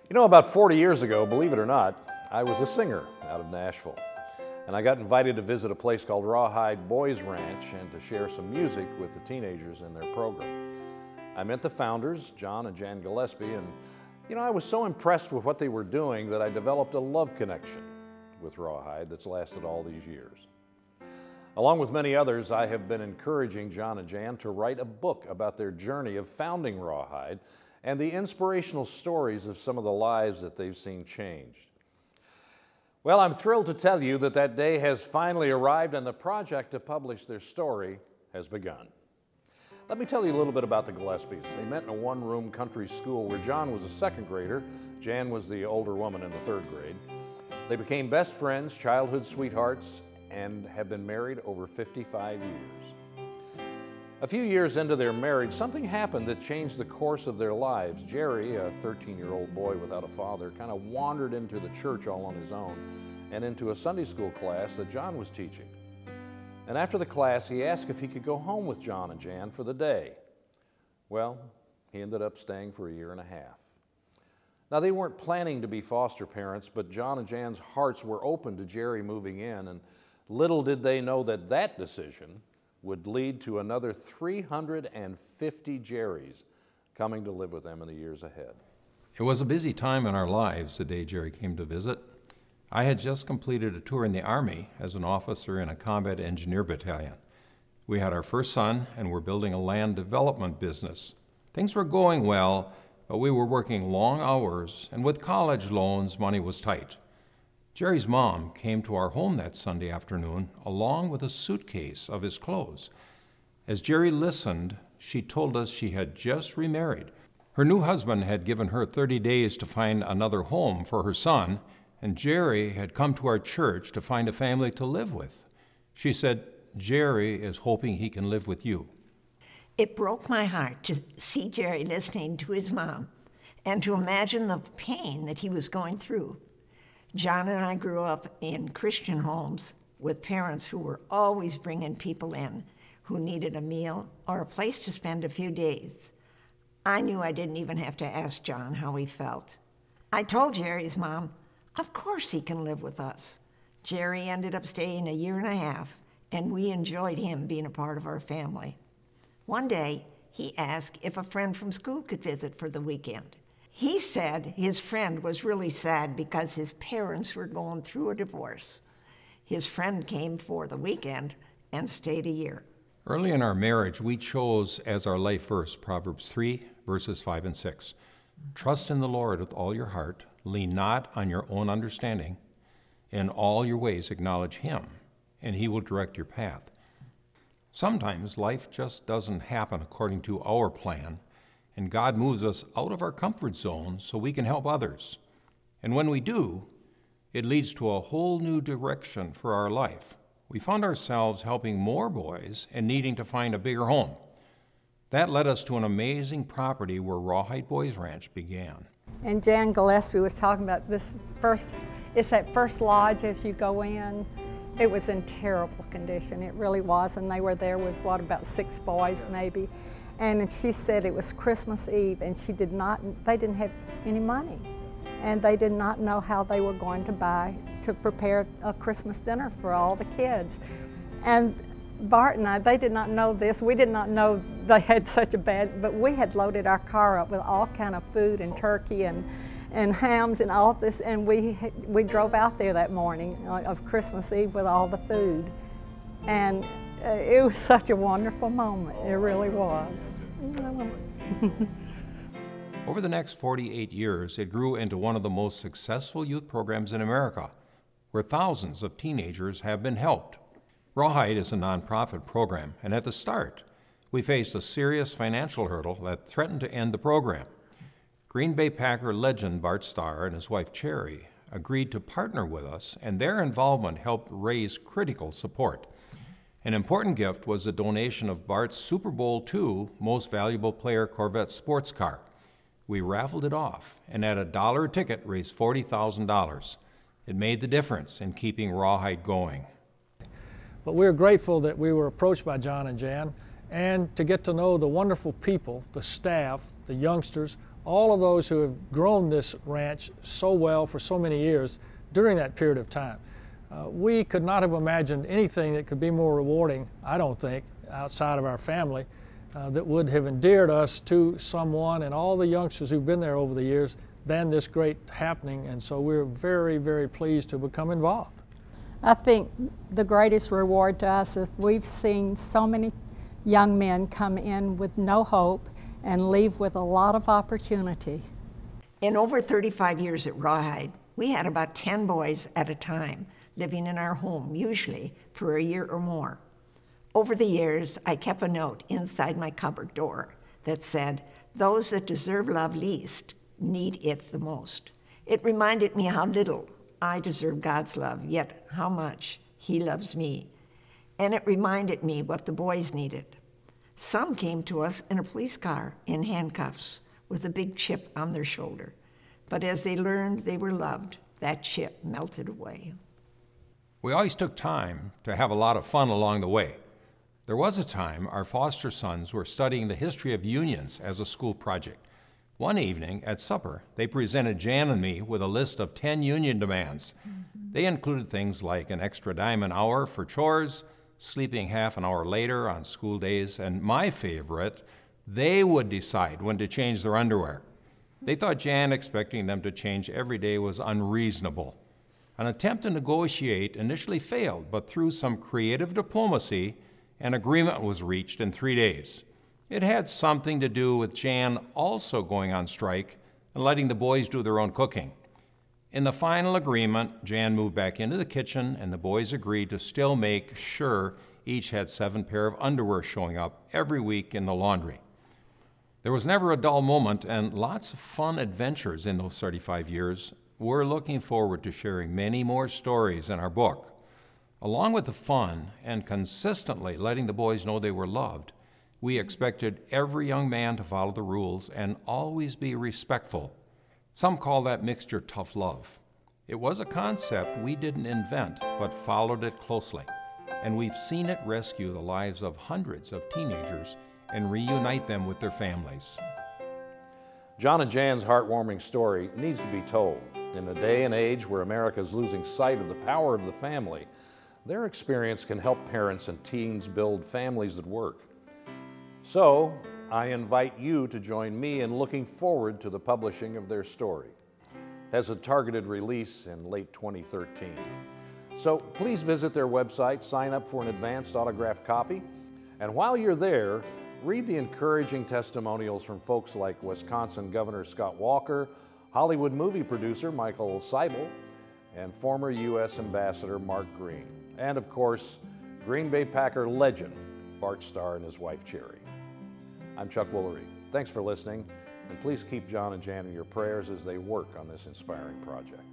You know, about 40 years ago, believe it or not, I was a singer out of Nashville. And I got invited to visit a place called Rawhide Boys Ranch and to share some music with the teenagers in their program. I met the founders, John and Jan Gillespie, and I was so impressed with what they were doing that I developed a love connection with Rawhide that's lasted all these years. Along with many others, I have been encouraging John and Jan to write a book about their journey of founding Rawhide and the inspirational stories of some of the lives that they've seen changed. Well, I'm thrilled to tell you that that day has finally arrived and the project to publish their story has begun. Let me tell you a little bit about the Gillespies. They met in a one-room country school where John was a second grader, Jan was the older woman in the third grade. They became best friends, childhood sweethearts, and have been married over 55 years. A few years into their marriage, something happened that changed the course of their lives. Jerry, a 13-year-old boy without a father, kind of wandered into the church all on his own and into a Sunday school class that John was teaching. And after the class, he asked if he could go home with John and Jan for the day. Well, he ended up staying for a year and a half. Now, they weren't planning to be foster parents, but John and Jan's hearts were open to Jerry moving in, and little did they know that that decision would lead to another 350 Jerrys coming to live with them in the years ahead. It was a busy time in our lives the day Jerry came to visit. I had just completed a tour in the Army as an officer in a combat engineer battalion. We had our first son and were building a land development business. Things were going well, but we were working long hours, and with college loans, money was tight. Jerry's mom came to our home that Sunday afternoon along with a suitcase of his clothes. As Jerry listened, she told us she had just remarried. Her new husband had given her 30 days to find another home for her son, and Jerry had come to our church to find a family to live with. She said, "Jerry is hoping he can live with you." It broke my heart to see Jerry listening to his mom and to imagine the pain that he was going through. John and I grew up in Christian homes with parents who were always bringing people in who needed a meal or a place to spend a few days. I knew I didn't even have to ask John how he felt. I told Jerry's mom, of course he can live with us. Jerry ended up staying a year and a half, and we enjoyed him being a part of our family. One day, he asked if a friend from school could visit for the weekend. He said his friend was really sad because his parents were going through a divorce. His friend came for the weekend and stayed a year. Early in our marriage, we chose as our life verse Proverbs 3, verses 5 and 6. Trust in the Lord with all your heart, lean not on your own understanding. In all your ways acknowledge Him, and He will direct your path. Sometimes life just doesn't happen according to our plan, and God moves us out of our comfort zone so we can help others. And when we do, it leads to a whole new direction for our life. We found ourselves helping more boys and needing to find a bigger home. That led us to an amazing property where Rawhide Boys Ranch began. And Jan Gillespie was talking about it's that first lodge as you go in. It was in terrible condition, it really was, and they were there with, about 6 boys maybe. And she said it was Christmas Eve, and they didn't have any money. And they did not know how they were going to prepare a Christmas dinner for all the kids. And Bart and I, they did not know this. We did not know they had such a bad, but we had loaded our car up with all kind of food and turkey and hams and all this, and we drove out there that morning of Christmas Eve with all the food. And it was such a wonderful moment. It really was. Over the next 48 years, it grew into one of the most successful youth programs in America, where thousands of teenagers have been helped. Rawhide is a nonprofit program, and at the start, we faced a serious financial hurdle that threatened to end the program. Green Bay Packer legend Bart Starr and his wife Cherry agreed to partner with us, and their involvement helped raise critical support. An important gift was the donation of Bart's Super Bowl II Most Valuable Player Corvette sports car. We raffled it off, and at $1 a ticket raised $40,000. It made the difference in keeping Rawhide going. But we're grateful that we were approached by John and Jan, and to get to know the wonderful people, the staff, the youngsters, all of those who have grown this ranch so well for so many years during that period of time. We could not have imagined anything that could be more rewarding, I don't think, outside of our family, that would have endeared us to someone and all the youngsters who've been there over the years than this great happening. And so we're very, very pleased to become involved. I think the greatest reward to us is we've seen so many young men come in with no hope and leave with a lot of opportunity. In over 35 years at Rawhide, we had about 10 boys at a time living in our home, usually for a year or more. Over the years, I kept a note inside my cupboard door that said, "Those that deserve love least need it the most." It reminded me how little I deserve God's love, yet how much He loves me. And it reminded me what the boys needed. Some came to us in a police car in handcuffs with a big chip on their shoulder. But as they learned they were loved, that chip melted away. We always took time to have a lot of fun along the way. There was a time our foster sons were studying the history of unions as a school project. One evening at supper, they presented Jan and me with a list of 10 union demands. They included things like an extra dime an hour for chores, sleeping half an hour later on school days, and my favorite, they would decide when to change their underwear. They thought Jan expecting them to change every day was unreasonable. An attempt to negotiate initially failed, but through some creative diplomacy, an agreement was reached in 3 days. It had something to do with Jan also going on strike and letting the boys do their own cooking. In the final agreement, Jan moved back into the kitchen and the boys agreed to still make sure each had 7 pair of underwear showing up every week in the laundry. There was never a dull moment and lots of fun adventures in those 35 years. We're looking forward to sharing many more stories in our book. Along with the fun and consistently letting the boys know they were loved, we expected every young man to follow the rules and always be respectful. Some call that mixture tough love. It was a concept we didn't invent, but followed it closely. And we've seen it rescue the lives of hundreds of teenagers and reunite them with their families. John and Jan's heartwarming story needs to be told. In a day and age where America is losing sight of the power of the family, their experience can help parents and teens build families that work. So, I invite you to join me in looking forward to the publishing of their story. It has a targeted release in late 2013. So please visit their website, sign up for an advanced autographed copy, and while you're there, read the encouraging testimonials from folks like Wisconsin Governor Scott Walker, Hollywood movie producer Michael Seibel, and former U.S. Ambassador Mark Green, and of course, Green Bay Packer legend Bart Starr and his wife Cherry. I'm Chuck Woolery. Thanks for listening, and please keep John and Jan in your prayers as they work on this inspiring project.